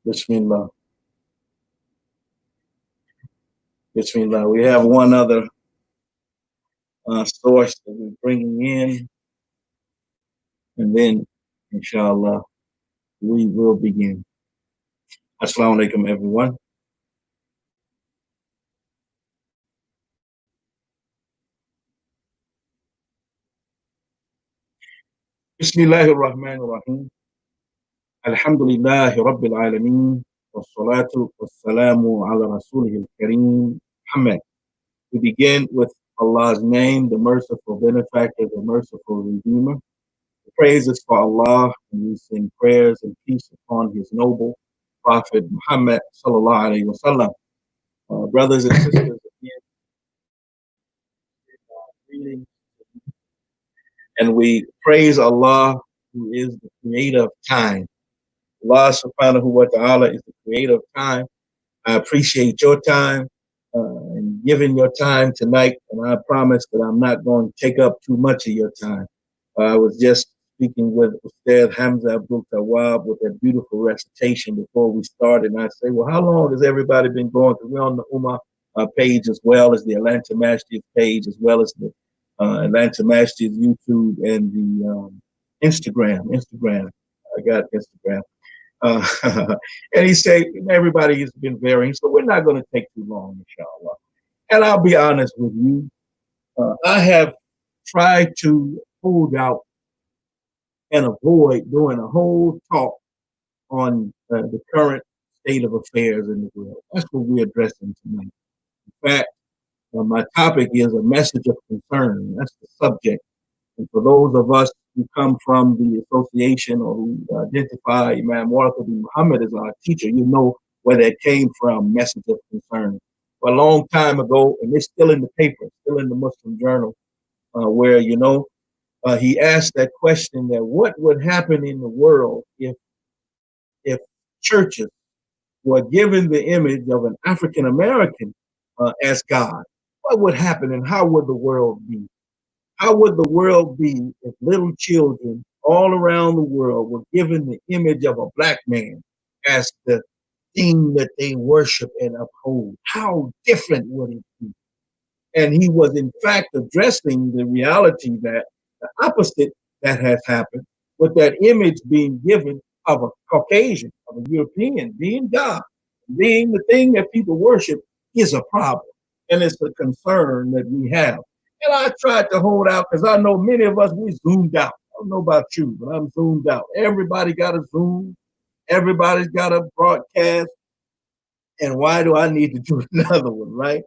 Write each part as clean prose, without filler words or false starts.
Bismillah. Bismillah. We have one other source that we're bringing in, and then, inshallah, we will begin. Assalamu alaikum, everyone. Bismillahir Rahmanir Rahim. Alhamdulillahi Rabbil Alameen. Wassalatu wassalamu ala rasulihil kareem. Hamed. We begin with Allah's name, the merciful benefactor, the merciful redeemer. The praise is for Allah, and we sing prayers and peace upon his noble Prophet Muhammad sallallahu alaihi wasallam. Brothers and sisters, again, greetings, and we praise Allah, who is the creator of time. Allah subhanahu wa ta'ala is the creator of time. I appreciate your time and giving your time tonight, and I promise that I'm not going to take up too much of your time. I was just speaking with Ustad Hamza Abdul Tawab with that beautiful recitation before we started, and I say, well, how long has everybody been going? Because we're on the Ummah page as well as the Atlanta Masjid page, as well as the Atlanta Masjid YouTube and the Instagram. I got Instagram. And he said, everybody has been varying, so we're not going to take too long, inshallah. And I'll be honest with you, I have tried to hold out and avoid doing a whole talk on the current state of affairs in the world. That's what we're addressing tonight. In fact, my topic is a message of concern. That's the subject. And for those of us who come from the association or who identify Imam Hamed as our teacher, you know where that came from, message of concern. A long time ago, and it's still in the paper, still in the Muslim Journal, where, he asked that question that what would happen in the world if churches were given the image of an African American as God? What would happen and how would the world be? How would the world be if little children all around the world were given the image of a black man as the thing that they worship and uphold? How different would it be? And he was in fact addressing the reality that the opposite that has happened, with that image being given of a Caucasian, of a European, being God, being the thing that people worship, is a problem. And it's a concern that we have. And I tried to hold out because I know many of us, we zoomed out. I don't know about you, but I'm zoomed out. Everybody got a Zoom. Everybody's got a broadcast. And why do I need to do another one, right?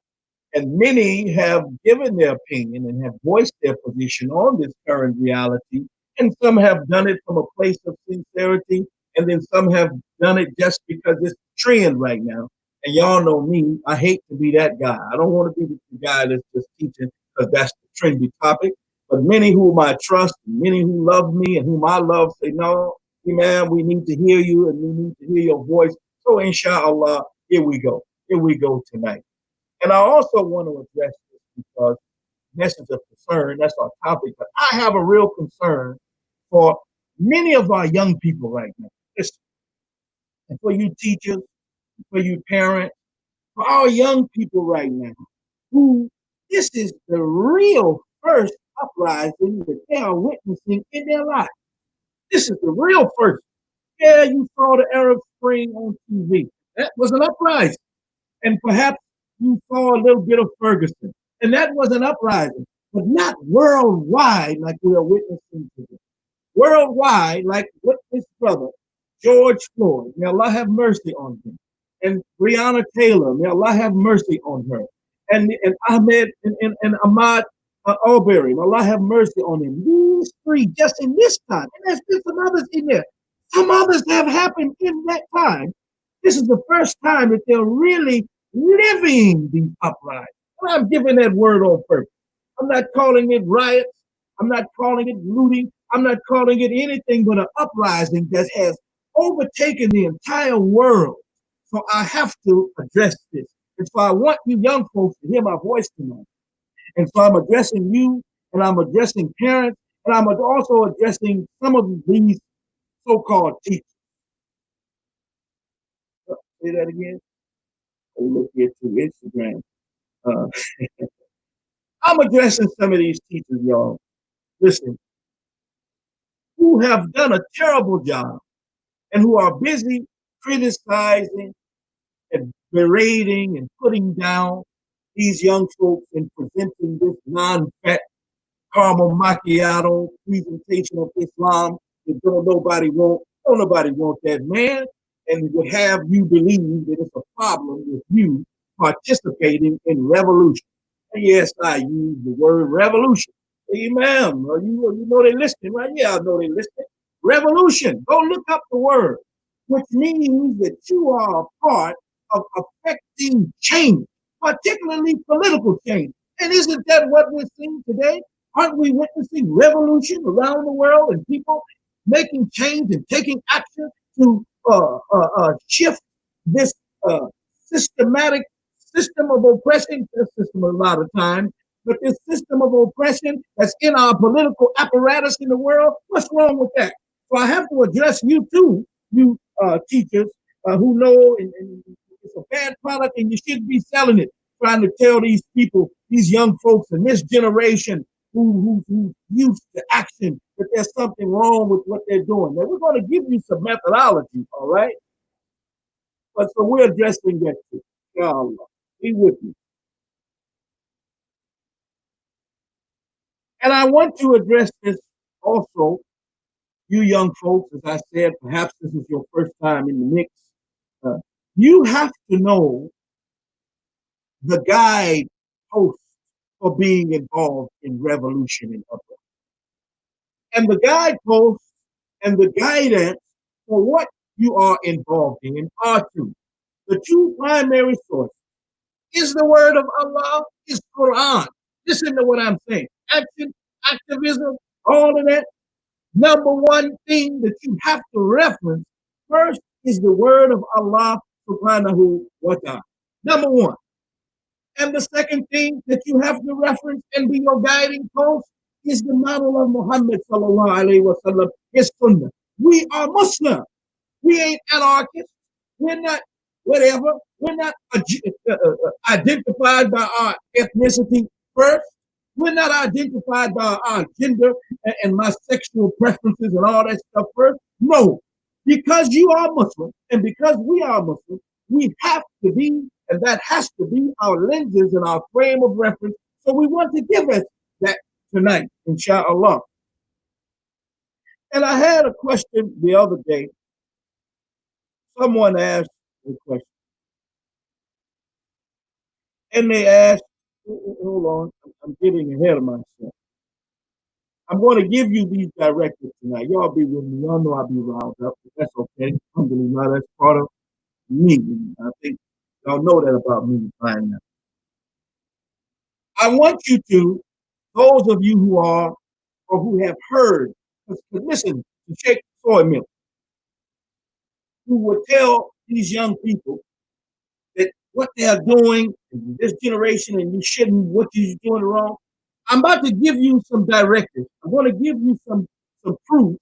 And many have given their opinion and have voiced their position on this current reality. And some have done it from a place of sincerity. And then some have done it just because it's trend right now. And y'all know me, I hate to be that guy. I don't want to be the guy that's just teaching because that's the trendy topic. But many whom I trust, many who love me and whom I love say, no, man, we need to hear you and we need to hear your voice. So inshallah, here we go. Here we go tonight. And I also want to address this because message of concern, that's our topic, but I have a real concern for many of our young people right now. Listen, and for you teachers, for you parents, for our young people right now, who this is the real first uprising that they are witnessing in their life. This is the real first. Yeah, you saw the Arab Spring on TV. That was an uprising. And perhaps you saw a little bit of Ferguson. And that was an uprising, but not worldwide like we are witnessing today. Worldwide, like what this brother, George Floyd, may Allah have mercy on him, and Breonna Taylor, may Allah have mercy on her, and Ahmed and Ahmad Arbery, may Allah have mercy on him. These three just in this time, and there's been some others in there. Some others have happened in that time. This is the first time that they're really living these uprisings. And I'm giving that word on purpose. I'm not calling it riots. I'm not calling it looting. I'm not calling it anything but an uprising that has overtaken the entire world. So I have to address this. And so I want you young folks to hear my voice tonight. And so I'm addressing you, and I'm addressing parents, and I'm also addressing some of these so-called teachers. Say that again. Look here to Instagram. Uh, I'm addressing some of these teachers, y'all. Listen, who have done a terrible job and who are busy criticizing and berating and putting down these young folks and presenting this non-fat caramel macchiato presentation of Islam that don't nobody want that, man, and would have you believe that it's a problem with you participating in revolution. And yes, I use the word revolution. Hey, ma'am, you know they listening, right? Yeah, I know they listening. Revolution. Go look up the word, which means that you are a part of affecting change, particularly political change. And isn't that what we're seeing today? Aren't we witnessing revolution around the world and people making change and taking action to shift this uh, systematic system of oppression? This system a lot of times, but this system of oppression that's in our political apparatus in the world. What's wrong with that? So I have to address you too, you teachers who know and it's a bad product and you shouldn't be selling it. Trying to tell these people, these young folks in this generation who used to action, that there's something wrong with what they're doing. Now, we're going to give you some methodology, all right? But so we're addressing that too. Allah, be with me. And I want to address this also, you young folks, as I said, perhaps this is your first time in the mix. Uh, you have to know the guide post for being involved in revolution and uprising. And the guideposts and the guidance for what you are involved in are two. The two primary sources is the word of Allah, is Quran. Listen to what I'm saying. Action, activism, all of that. Number one thing that you have to reference first is the word of Allah subhanahu wa ta'ala. Number one. And the second thing that you have to reference and be your guiding post is the model of Muhammad sallallahu alaihi wasallam, his sunnah. We are Muslim. We ain't anarchists. We're not whatever. We're not identified by our ethnicity first. We're not identified by our gender and my sexual preferences and all that stuff first. No, because you are Muslim and because we are Muslim, we have to be, and that has to be our lenses and our frame of reference. So we want to give us that tonight, inshallah. And I had a question the other day. Someone asked a question, and they asked, hold on, I'm getting ahead of myself. I'm going to give you these directives tonight. Y'all be with me. Y'all know I'll be riled up, but that's okay. Alhamdulillah, that's part of me. I think y'all know that about me by now. I want you to, those of you who are or who have heard, listen to Sheikh Soy Milk, who would tell these young people that what they are doing in this generation and you shouldn't, what you're doing wrong. I'm about to give you some directives. I'm going to give you some proof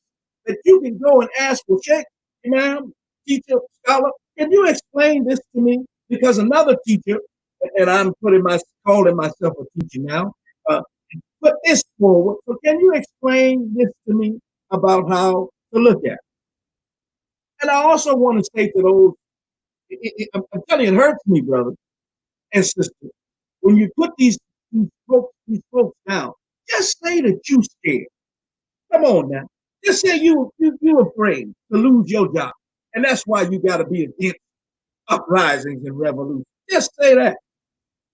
that you can go and ask for Sheikh, Imam, teacher, scholar. Can you explain this to me? Because another teacher, and I'm calling myself a teacher now, put this forward. So can you explain this to me about how to look at it? And I also want to say to those, I'm telling you, it hurts me, brother and sister, when you put these folks down. Just say that you scared. Come on now. Just say you afraid to lose your job. And that's why you got to be against uprisings and revolutions. Just say that.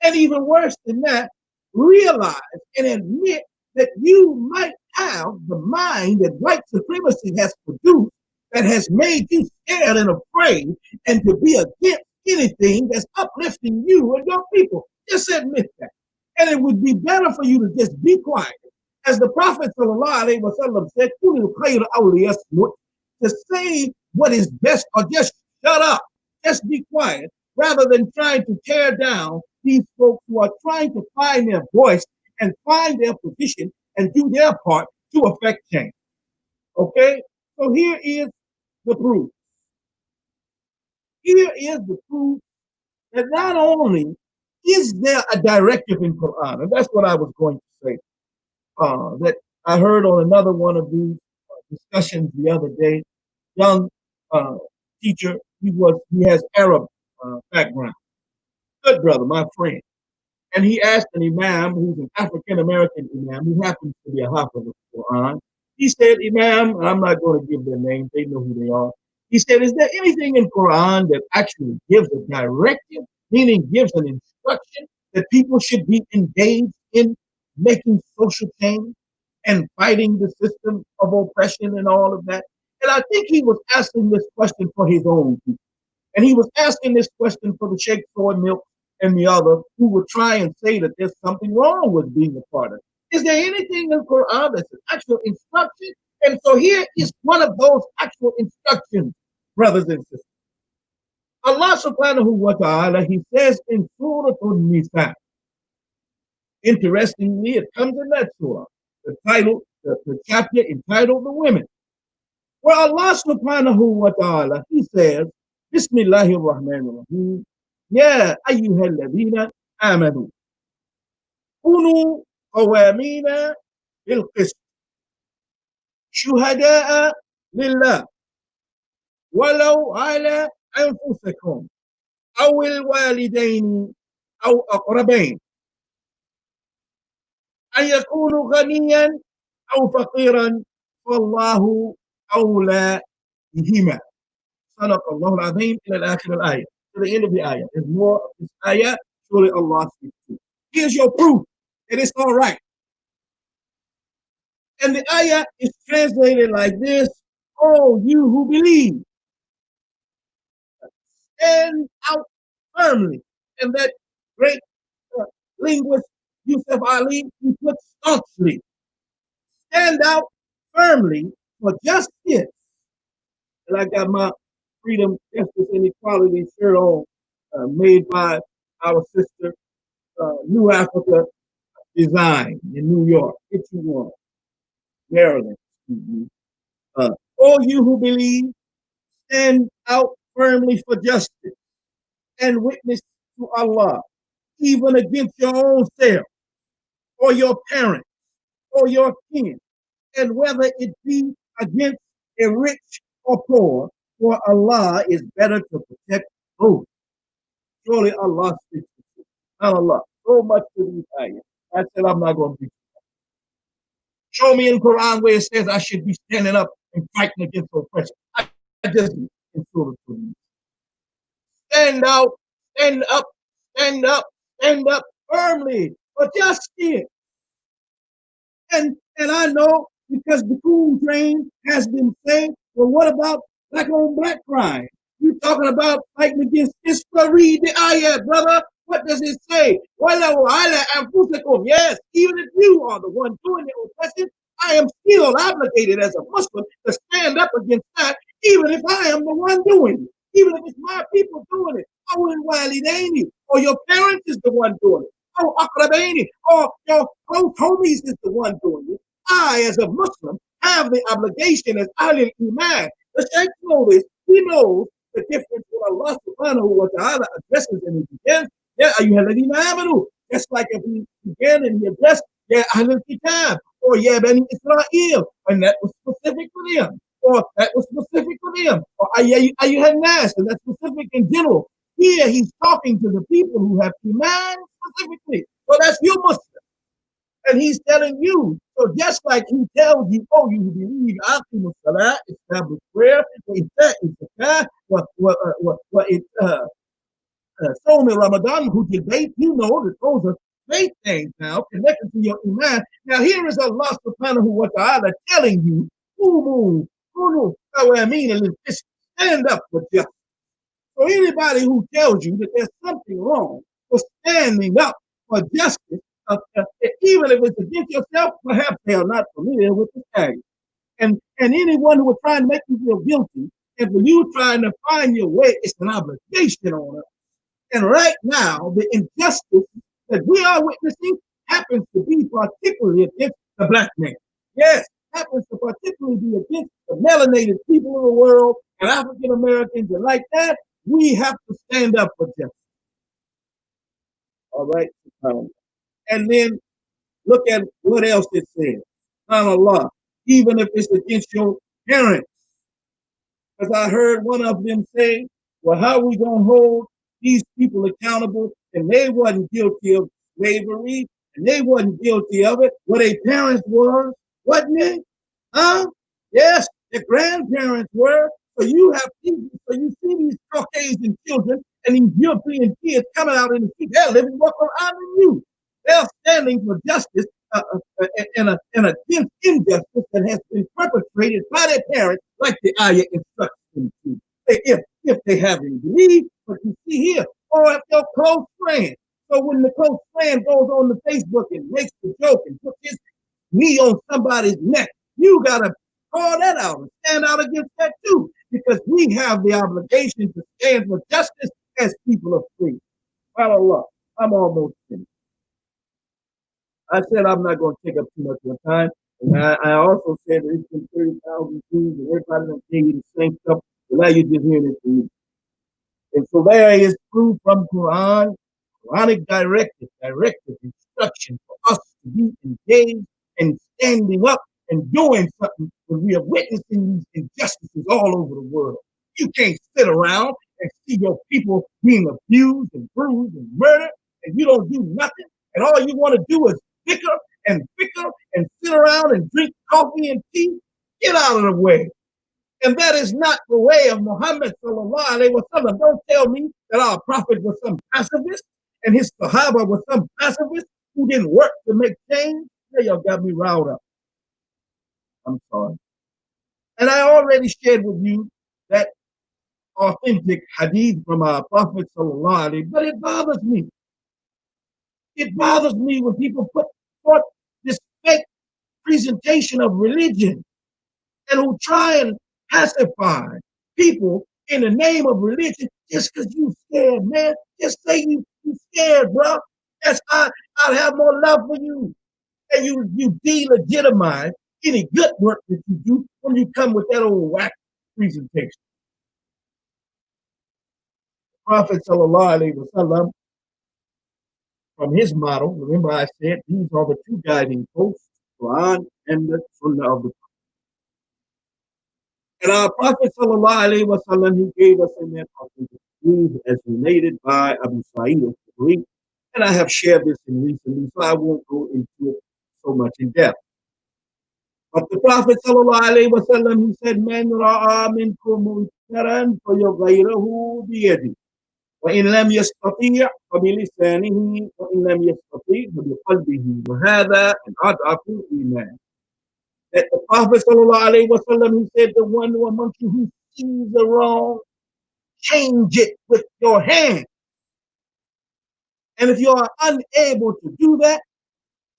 And even worse than that, realize and admit that you might have the mind that white supremacy has produced that has made you scared and afraid and to be against anything that's uplifting you and your people. Just admit that. And it would be better for you to just be quiet. As the Prophet ﷺ said, to say what is best or just shut up, just be quiet, rather than trying to tear down these folks who are trying to find their voice and find their position and do their part to affect change. Okay? So here is the proof. Here is the proof that not only is there a directive in Quran, and that's what I was going to say, that I heard on another one of these discussions the other day, young uh, teacher, he has Arab background, good brother, my friend. And he asked an imam who's an African American imam who happens to be a hafiz of the Quran. He said, Imam, and I'm not going to give their names, they know who they are. He said, is there anything in Quran that actually gives a directive, meaning gives an instruction that people should be engaged in making social change and fighting the system of oppression and all of that? And I think he was asking this question for his own people. And he was asking this question for the Sheikh Soy Milk and the other who would try and say that there's something wrong with being a part of it. Is there anything in the Quran that's an actual instruction? And so here is one of those actual instructions, brothers and sisters. Allah subhanahu wa ta'ala, he says in Surah An-Nisa, interestingly, it comes in that surah, the title, the chapter entitled The Women, where Allah subhanahu wa ta'ala, he says, Bismillahir Rahmanir Rahim, Ya ayyuhalladhina amanu, kunu qawamina bil qist, shuhada'a lillah, walau ala anfusakum, aw al walidaini, aw aqrabain, an yakunu ghaniyan, aw faqiran, fallahu awla bihima. صدق الله العظيم إلى الآخر الآية. To the end of the ayah. There's more of this ayah. Surely Allah speaks to. Here's your proof that it's all right. And the ayah is translated like this: oh, you who believe, stand out firmly. And that great uh, linguist Yusuf Ali, he put staunchly. Stand out firmly for justice. And I got my freedom, justice, and equality shirt on, made by our sister, New Africa Design in New York, 51, Maryland. All you who believe, stand out firmly for justice and witness to Allah, even against your own self, or your parents, or your kin, and whether it be against a rich or poor, for Allah is better to protect both. Surely Allah speaks to you. Allah, so much to these ayahs. I said I'm not going to be. Show me in the Quran where it says I should be standing up and fighting against oppression. I just insulted to you. Stand out, stand up, stand up, stand up firmly for justice. And I know because the coon train has been saying, well, what about black on black crime? You talking about fighting against Isra? Read the ayah, brother. What does it say? Yes, even if you are the one doing the oppression, I am still obligated as a Muslim to stand up against that, even if I am the one doing it, even if it's my people doing it. Or your parents is the one doing it. Or your close homies is the one doing it. I, as a Muslim, have the obligation as Ahlul Iman. The Shaykh knows, he knows the difference when Allah subhanahu wa ta'ala addresses and he begins, Ya ayyuhalladhina amanu. Just like if he began and he addressed, Ya Ahlul Kitab, or Ya Bani Israel, and that was specific for them, or that was specific for them, or Ayyuhan Nas, and that's specific in general. Here he's talking to the people who have Iman specifically. So that's you Muslim. And he's telling you, so just like he tells you, oh, you believe, Aqimus Salah, establish prayer, Sawm Ramadan, who debate, you know that those are great things now, connected to your Iman. Now here is Allah subhanahu wa ta'ala telling you, stand up for justice. So anybody who tells you that there's something wrong for standing up for justice, even if it's against yourself, perhaps they are not familiar with the statute. And anyone who is trying to make you feel guilty, and for you trying to find your way, it's an obligation on us. And right now, the injustice that we are witnessing happens to be particularly against the black man. Yes, happens to particularly be against the melanated people of the world and African Americans and like that. We have to stand up for justice. All right. And then look at what else it says. SubhanAllah. Even if it's against your parents. Because I heard one of them say, well, how are we going to hold these people accountable? And they wasn't guilty of slavery, and they wasn't guilty of it. Well, their parents were, wasn't it? Huh? Yes, their grandparents were. So you have people, so you see these Caucasian children and these European kids coming out in the street. They're living more around than you. They're standing for justice and against injustice that has been perpetrated by their parents, like the ayah instructs them to. If they haven't believed, but you see here, or if your close friend. So when the close friend goes on the Facebook and makes the joke and puts his knee on somebody's neck, you gotta call that out and stand out against that too, because we have the obligation to stand for justice as people of free. Allah, I'm almost finished. I said I'm not going to take up too much of your time. And I also said that it's been 30,000 views and everybody going to tell you the same stuff. So now you're just hearing it from me. And so there is proof from Quran, Quranic directive instruction for us to be engaged and standing up and doing something when we are witnessing these injustices all over the world. You can't sit around and see your people being abused and bruised and murdered, and you don't do nothing. And all you want to do is bicker and sit around and drink coffee and tea. Get out of the way. And that is not the way of Muhammad sallallahu alaihi wasallam. Don't tell me that our prophet was some pacifist and his Sahaba was some pacifist who didn't work to make change. Now y'all got me riled up. I'm sorry. And I already shared with you that authentic hadith from our prophet sallallahu alaihi wasallam, but it bothers me. It bothers me when people put forth this fake presentation of religion and who try and pacify people in the name of religion just because you scared, man. Just say you scared, bro. I'd have more love for you. And you delegitimize any good work that you do when you come with that old whack presentation. Prophet sallallahu alaihi wasallam, from his model, remember I said these are the two guiding posts, Quran and the Sunnah of the Prophet. And our Prophet sallallahu alaihi wasallam, he gave us in that hadith as related by Abu Sa'id al-Khudri, and I have shared this in recently, so I won't go into it so much in depth. But the Prophet sallallahu alaihi wasallam, he said, "Man ra'a minkum munkaran falyughayyirhu biyadihi, وإن لم يستطيع فبلسانه وإن لم يستطيع فبقلبه وهذا أضعف الإيمان." That the Prophet sallallahu alaihi wasallam, he said, the one amongst you who sees the wrong, change it with your hand. And if you are unable to do that,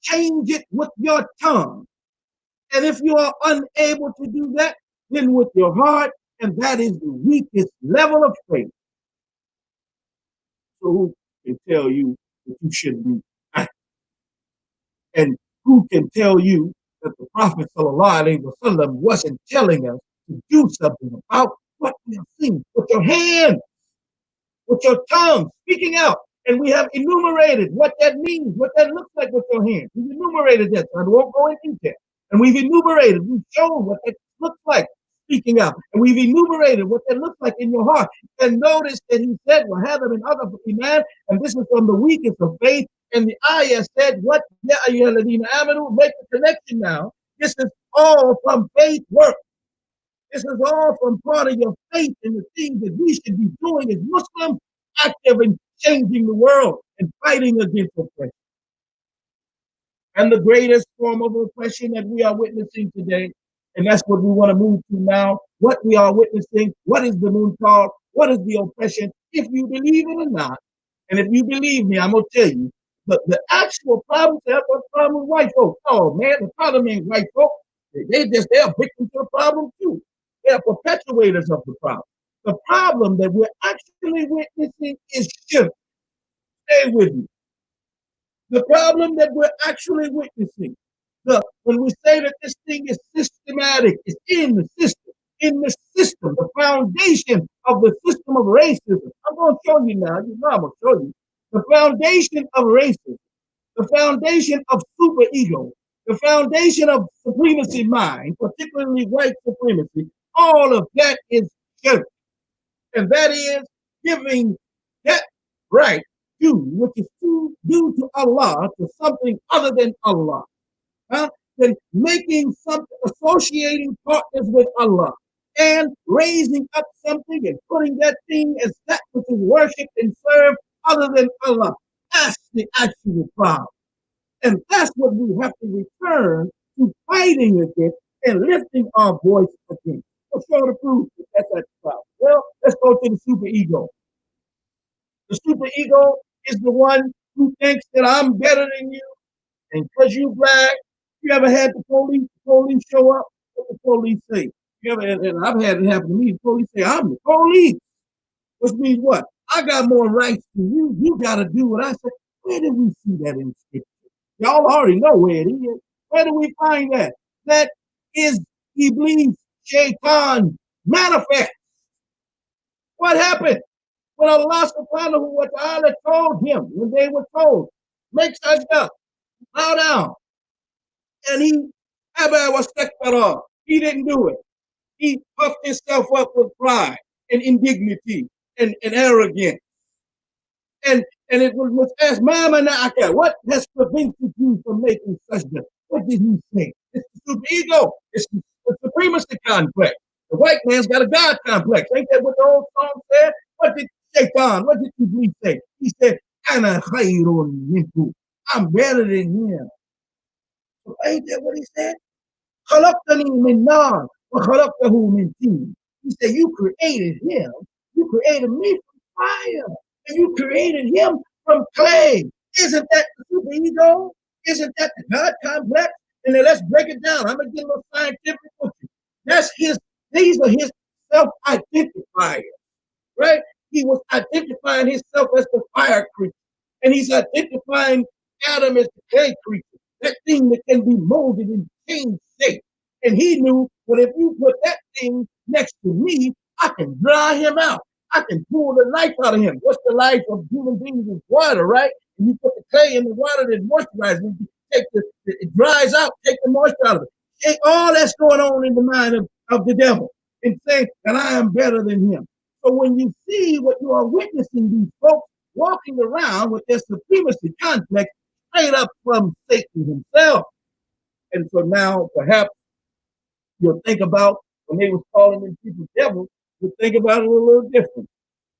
change it with your tongue. And if you are unable to do that, then with your heart, and that is the weakest level of faith. So who can tell you that you should be active? And who can tell you that the Prophet sallallahu alaihi wasallam wasn't telling us to do something about what we have seen with your hands, with your tongue, speaking out? And we have enumerated what that means, what that looks like with your hands. We've enumerated that, so I won't go into detail. And we've enumerated, we've shown what that looks like speaking out. And we've enumerated what that looks like in your heart. And notice that he said, well, have them in other iman, and this is from the weakest of faith. And the ayah said, what? Ya ayyuhalladhina amanu, make the connection now. This is all from faith work. This is all from part of your faith in the things that we should be doing as Muslims, active in changing the world and fighting against oppression. And the greatest form of oppression that we are witnessing today, and that's what we want to move to now, what we are witnessing, what is the munkar, what is the oppression, if you believe it or not. And if you believe me, I'm going to tell you, the actual problem, the problem with white folks. Oh man, the problem ain't white folks. They're victims to the problem too. They're perpetuators of the problem. The problem that we're actually witnessing is shirk. Stay with me. The problem that we're actually witnessing, when we say that this thing is systematic, it's in the system, the foundation of the system of racism. I'm going to show you now. You know I'm going to show you. The foundation of racism, the foundation of superego, the foundation of supremacy mind, particularly white supremacy, all of that is shirk. And that is giving that right due, which is due to Allah, to something other than Allah. Huh? Then making something, associating partners with Allah, and raising up something and putting that thing as that which is worshipped and served other than Allah. That's the actual problem. And that's what we have to return to fighting against and lifting our voice against. Let's show the proof that that's the problem. Well, let's go to the superego. The superego is the one who thinks that I'm better than you, and because you black, you ever had the police show up? What the police say? You ever, and I've had it happen to me. The police say, I'm the police. Which means what? I got more rights than you. You got to do what I say. Where did we see that in Scripture? Y'all already know where it is. Where do we find that? That is Iblis, Shaitan, manifest. What happened? When Allah subhanahu wa ta'ala told him, when they were told, make sajda, bow down. And he, Abba was takbara. He didn't do it. He puffed himself up with pride and indignity and arrogance. And it was asked, Mama Na'aka, what has prevented you from making sajda? What did he say? It's the superego. It's the supremacy complex. The white man's got a God complex. Ain't that what the old song said? What did Shaitan, what did Iblis say? He said, Ana khayrun minhu. I'm better than him. So ain't that what he said? خلقتني من نار وخلقته من طين. He said, you created him. You created me from fire. And you created him from clay. Isn't that the superego? Isn't that the God complex? And then let's break it down. I'm going to get a little scientific with you. These are his self-identifiers, right? He was identifying himself as the fire creature. And he's identifying Adam as the clay creature. That thing that can be molded and changed shape. And he knew that if you put that thing next to me, I can dry him out. I can pull the life out of him. What's the life of human beings is water, right? And you put the clay in the water that moisturizes it, it dries out, take the moisture out of it. And all that's going on in the mind of the devil and saying that I am better than him. So when you see what you are witnessing, these folks walking around with their supremacy complex straight up from Satan himself. And so now perhaps you'll think about when they was calling them people devils, you'll think about it a little different.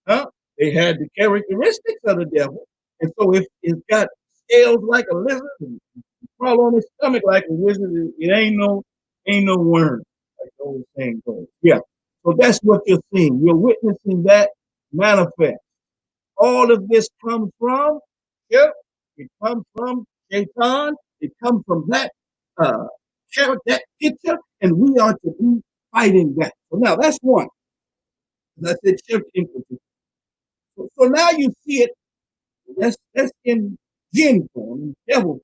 Huh? They had the characteristics of the devil. And so if it's got scales like a lizard and crawl on his stomach like a wizard, it ain't no worm, like the old saying goes. Yeah. So that's what you're seeing. You're witnessing that manifest. All of this comes from, it comes from Shaitan. It comes from that that picture, and we are to be fighting that. So now that's one. As I said, shirk infantry. So now you see it. That's in jinn form, devil.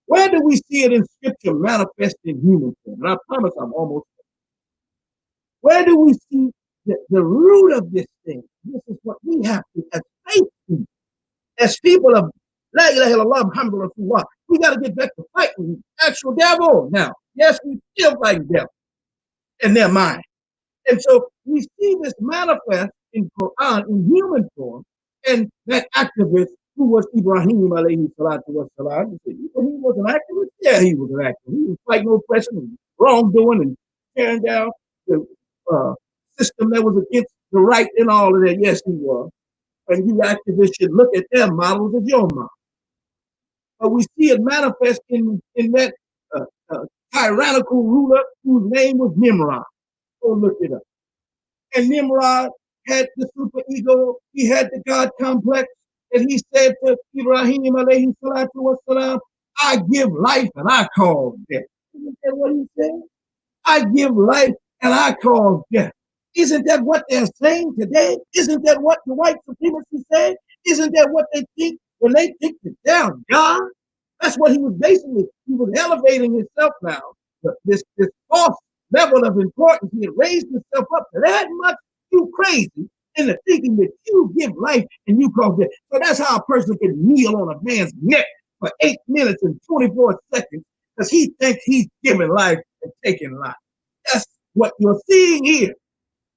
Where do we see it in Scripture manifest in human form? And I promise I'm almost there. Where do we see the root of this thing? This is what we have to, as faith people, as people of La ilaha illallah Muhammad Rasulullah, we got to get back to fighting actual devil now. Yes, we still fighting devil in their mind. And so we see this manifest in Quran in human form, and that activist who was Ibrahim alayhi salatu wasalam. He was an activist? Yeah, he was an activist. He was fighting oppression and wrongdoing and tearing down the system that was against the right and all of that. Yes, he was. And you activists should look at their models of your model. But we see it manifest in that tyrannical ruler whose name was Nimrod. Go look it up. And Nimrod had the superego, he had the God complex, and he said to Ibrahim alayhi salatu wasalam, I give life and I cause death. Isn't that what he said? I give life and I cause death. Isn't that what they're saying today? Isn't that what the white supremacists say? Isn't that what they think when they think that they're God? That's what he was elevating himself now. This false level of importance, he had raised himself up to that much crazy into thinking that you give life and you cause death. So that's how a person can kneel on a man's neck for 8 minutes and 24 seconds because he thinks he's giving life and taking life. That's what you're seeing here.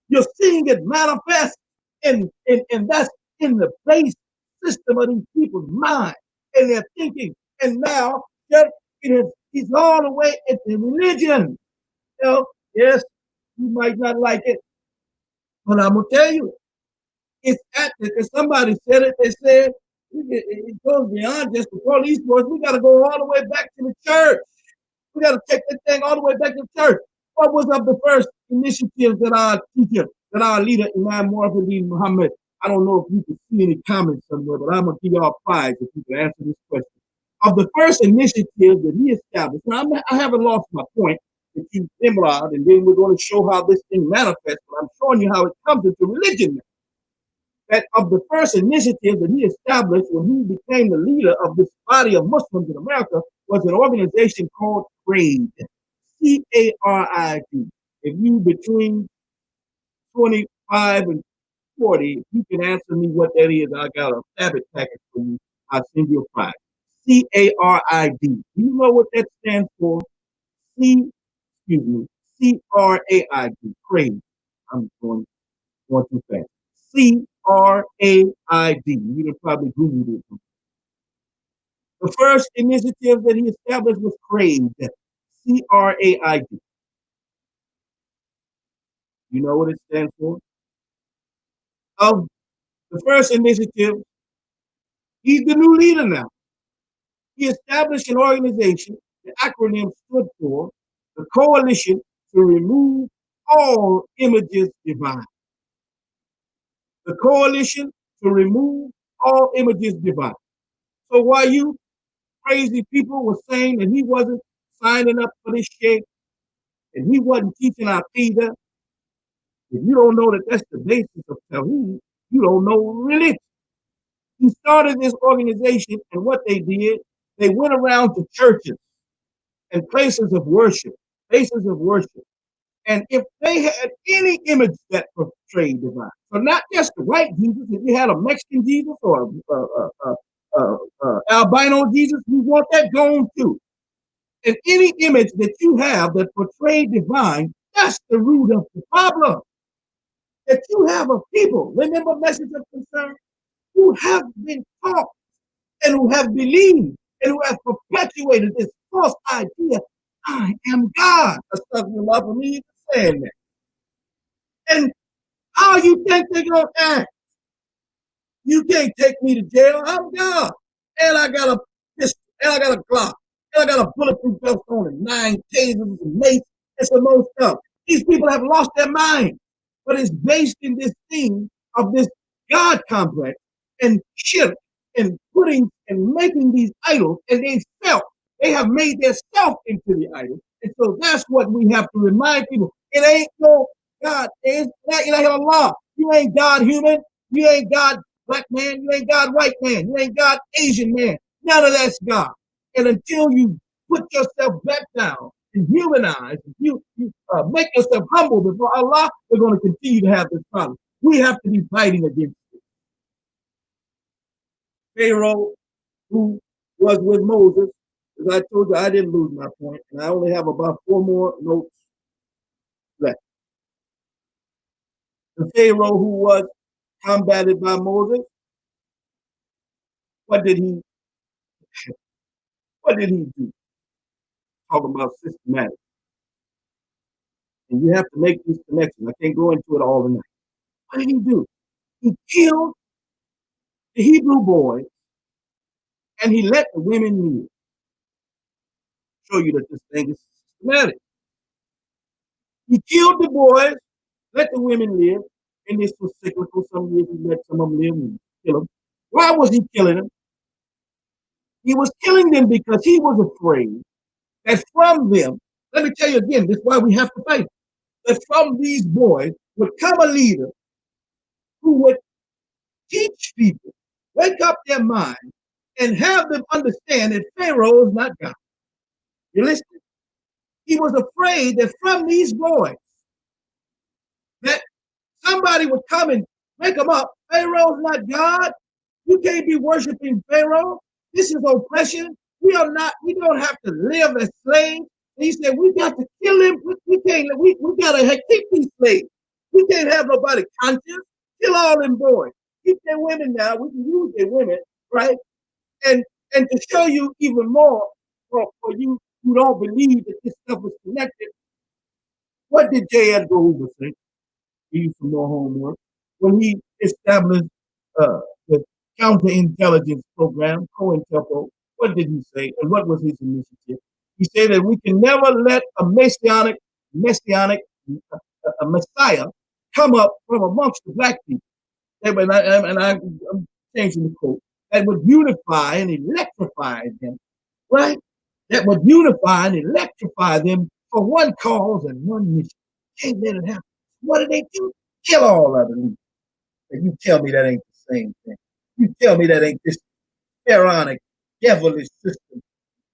You're seeing it manifest, and that's in the base system of these people's mind and their thinking. And now it's all the way into religion. You know, yes, you might not like it, but I'm gonna tell you, it's active. Because somebody said it, they said it goes beyond just the police force. We got to go all the way back to the church. We got to take that thing all the way back to the church. What was of the first initiatives that our teacher, that our leader, Imam Suliamaan Hamed? I don't know if you can see any comments somewhere, but I'm gonna give y'all prize if you can answer this question. Of the first initiative that he established, now I haven't lost my point that you emerald, and then we're going to show how this thing manifests. But I'm showing you how it comes into religion now. That of the first initiative that he established when he became the leader of this body of Muslims in America was an organization called CRAID, CARID. If you between 25 and 40, you can answer me what that is. I got a habit package for you. I'll send you a prize. CARID. Do you know what that stands for? CRAID. CRAID. I'm going too fast. CRAID. You can probably Google it. The first initiative that he established was CRAID. CRAID. You know what it stands for? Of the first initiative, he's the new leader now. He established an organization. The acronym stood for the Coalition to Remove All Images Divine. The Coalition to Remove All Images Divine. So while you crazy people were saying that he wasn't signing up for this shit and he wasn't teaching our Aqidah, if you don't know that that's the basis of Tawheed, you don't know religion. He started this organization, and what they did, they went around to churches and places of worship, And if they had any image that portrayed divine, so not just the white Jesus, if you had a Mexican Jesus or albino Jesus, we want that gone too. And any image that you have that portrayed divine, that's the root of the problem. That you have a people, remember message of concern, who have been taught and who have believed and who have perpetuated this false idea, I am God. That's something love for me saying that. And how you think they're gonna act? You can't take me to jail. I'm God. And I got a pistol, and I got a Glock, and I got a bulletproof vest on and 9 tasers and mace and some more stuff. These people have lost their mind. But it's based in this thing of this God complex and shirk and putting and making these idols, and they have made their self into the idol. And so that's what we have to remind people. It ain't no God. It's not Allah. You ain't God human. You ain't God black man. You ain't God white man. You ain't God Asian man. None of that's God. And until you put yourself back down and humanize, you make yourself humble before Allah, we're going to continue to have this problem. We have to be fighting against it. Pharaoh, who was with Moses, as I told you, I didn't lose my point, and I only have about 4 more notes left. The Pharaoh who was combated by Moses, what did he do? Talking about systematic. And you have to make these connections. I can't go into it all tonight. What did he do? He killed the Hebrew boys and he let the women live. Show you that this thing is systematic. He killed the boys, let the women live, and this was cyclical. Some years he let some of them live and kill them. Why was he killing them? He was killing them because he was afraid that from them, let me tell you again, this is why we have to fight, that from these boys would come a leader who would teach people, wake up their mind, and have them understand that Pharaoh is not God. You listen? He was afraid that from these boys, that somebody somebody would come and wake them up. Pharaoh's not God. You can't be worshiping Pharaoh. This is oppression. We don't have to live as slaves. And he said, we got to kill him. We gotta keep these slaves. We can't have nobody conscious. Kill all them boys. Keep their women now. We can use their women, right? And to show you even more for you who don't believe that this stuff is connected, what did J. Edgar Hoover say? He used to know homework. When he established the counterintelligence program, COINTELPRO, what did he say? And what was his initiative? He said that we can never let a messianic a Messiah come up from amongst the black people. I'm changing the quote. That would unify and electrify them, right? That would unify and electrify them for one cause and one mission. Can't let it happen. What do they do? Kill all of them. And you tell me that ain't the same thing. You tell me that ain't this pharaonic, devilish system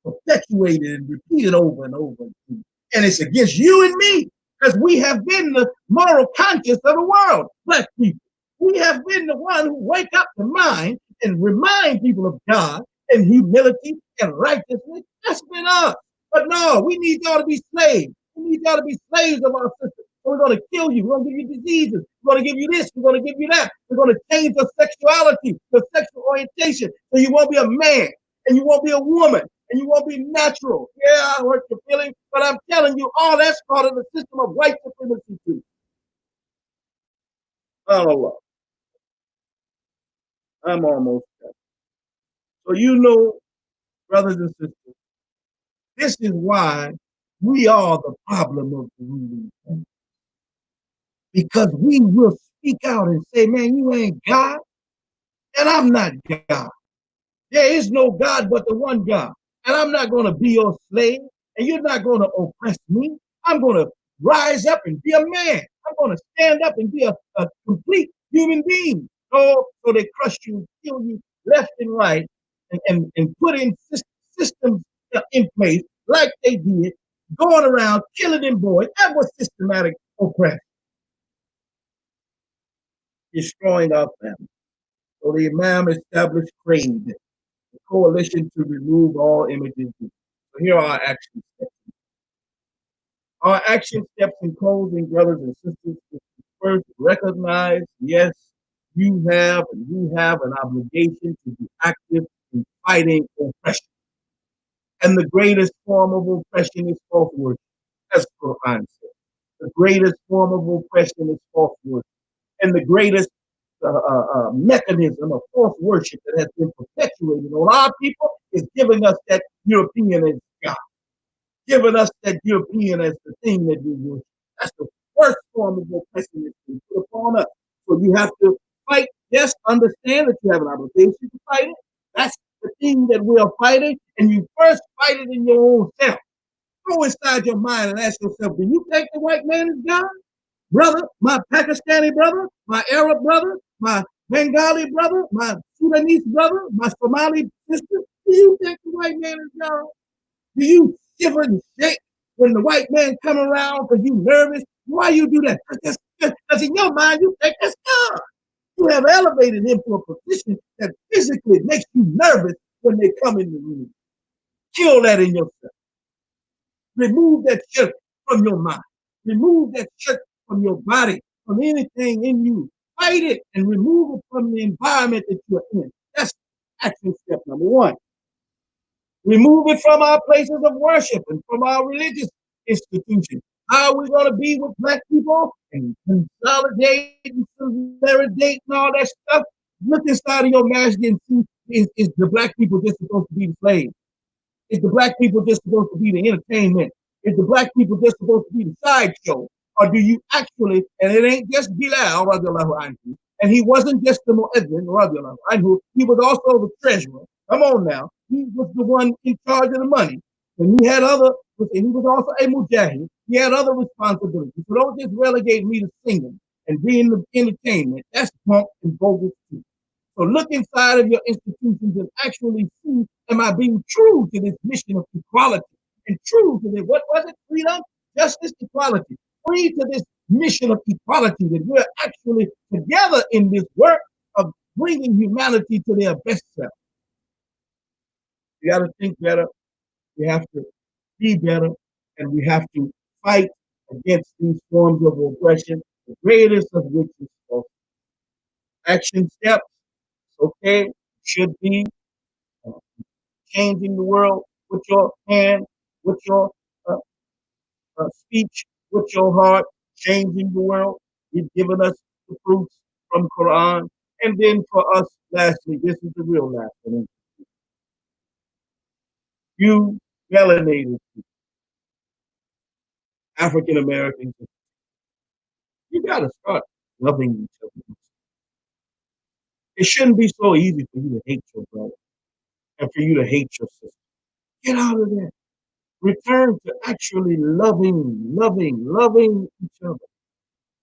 perpetuated and repeated over and over again. And it's against you and me because we have been the moral conscience of the world, black people. We have been the one who wake up the mind and remind people of God and humility and righteousness. That's been us. But no, we need y'all to be slaves. We need y'all to be slaves of our system. We're going to kill you. We're going to give you diseases. We're going to give you this. We're going to give you that. We're going to change your sexuality, your sexual orientation, so you won't be a man and you won't be a woman and you won't be natural. Yeah, I hurt your feelings, but I'm telling you, all that's part of the system of white supremacy too. Allah. I'm almost done. So you know, brothers and sisters, this is why we are the problem of the ruling class. Because we will speak out and say, man, you ain't God, and I'm not God. There is no God but the one God. And I'm not going to be your slave, and you're not going to oppress me. I'm going to rise up and be a man. I'm going to stand up and be a complete human being. So they crush you, kill you left and right, and put in systems in place like they did, going around killing them boys. That was systematic oppression. Destroying our family. So the Imam established CRADE, the Coalition to Remove All Images. So here are our action steps. Our action steps in closing, brothers and sisters, is to first recognize, yes, you have an obligation to be active in fighting oppression. And the greatest form of oppression is false worship, as Quran says. The greatest form of oppression is false worship. And the greatest mechanism of false worship that has been perpetuated on our people is giving us that European as God, giving us that European as the thing that we worship. That's the first form of oppression that's been put upon us. So you have to fight. Yes, understand that you have an obligation to fight it. That's the thing that we are fighting, and you first fight it in your own self. Go inside your mind and ask yourself, do you think the white man is God? Brother, my Pakistani brother, my Arab brother, my Bengali brother, my Sudanese brother, my Somali sister, do you think the white man is God? Do you shiver and shake when the white man come around because you nervous? Why you do that? Because in your mind you think that's God. You have elevated him to a position that physically makes you nervous when they come in the room. Kill that in yourself. Remove that shirk from your mind. Remove that shirk from your body, from anything in you. Fight it and remove it from the environment that you're in. That's action step number one. Remove it from our places of worship and from our religious institutions. How are we going to be with black people and consolidate and solidarity and all that stuff? Look inside of your masjid and see, is the black people just supposed to be the slaves? Is the black people just supposed to be the entertainment? Is the black people just supposed to be the sideshow? Or do you actually, and it ain't just Bilal, radiallahu anhu, and he wasn't just the mu'adhin, radiallahu anhu, he was also the treasurer. Come on now. He was the one in charge of the money. And he had other, he was also a mujahid. He had other responsibilities. So don't just relegate me to singing and being the entertainment. That's punk and bogus too. So look inside of your institutions and actually see, am I being true to this mission of equality and true to this, what was it? Freedom, justice, equality. Free to this mission of equality, that we're actually together in this work of bringing humanity to their best self. We got to think better. We have to be better, and we have to fight against these forms of oppression, the greatest of which is action steps. Okay, should be uh, changing the world with your hand, with your uh, speech, with your heart, changing the world. You've given us the proofs from Quran. And then for us, lastly, this is the real last one. You melanated African Americans, you got to start loving each other. It shouldn't be so easy for you to hate your brother and for you to hate your sister. Get out of that. Return to actually loving each other.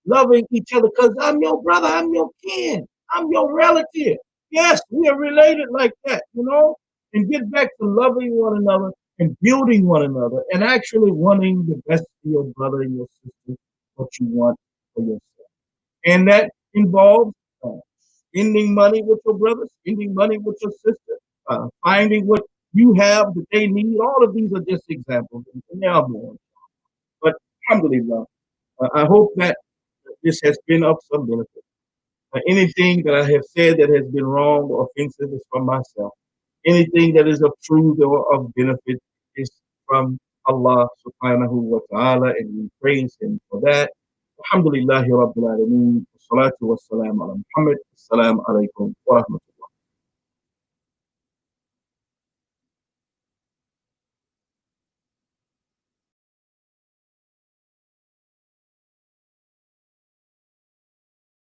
Loving each other because I'm your brother, I'm your kin, I'm your relative. Yes, we are related like that, you know? And get back to loving one another and building one another and actually wanting the best for your brother and your sister, what you want for yourself. And that involves spending money with your brother, spending money with your sister, finding what you have that they need. All of these are just examples, and there are more. But alhamdulillah, I hope that this has been of some benefit. Anything that I have said that has been wrong or offensive is from myself. Anything that is of truth or of benefit is from Allah subhanahu wa ta'ala, and we praise Him for that. Alhamdulillahi Rabbil Alameen. Salatu wassalamu ala Muhammad. Assalamu alaikum wa rahmatullahi.